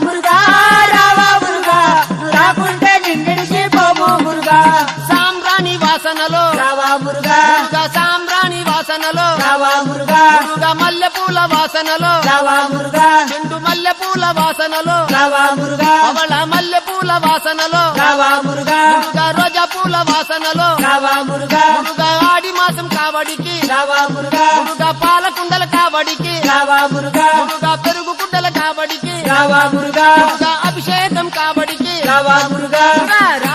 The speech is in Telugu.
మురుగా రావా మురుగా నువ్వు రాకుంటే నిండిడిచి పోము మురుగా సాంబ్రాణి వాసనలో రావా మురుగా మురుగా సాంబ్రాణి వాసనలో రావా మురుగా మురుగా మల్లెపూల వాసనలో రావా మురుగా చెండు మల్లెపూల వాసనలో రావా మురుగా పవళ మల్లెపూల వాసనలో రావా మురుగా మురుగా రోజా పూల వాసనలో రావా మురుగా మురుగా ఆడి మాసం కావడికి రావా మురుగా మురుగా పాలకుండల కావడికి రావా మురుగా మురుగా పెరుగు కుండల కావడికి రావా మురుగా మురుగా అభిషేకం కావడికి రావా మురుగా మురుగా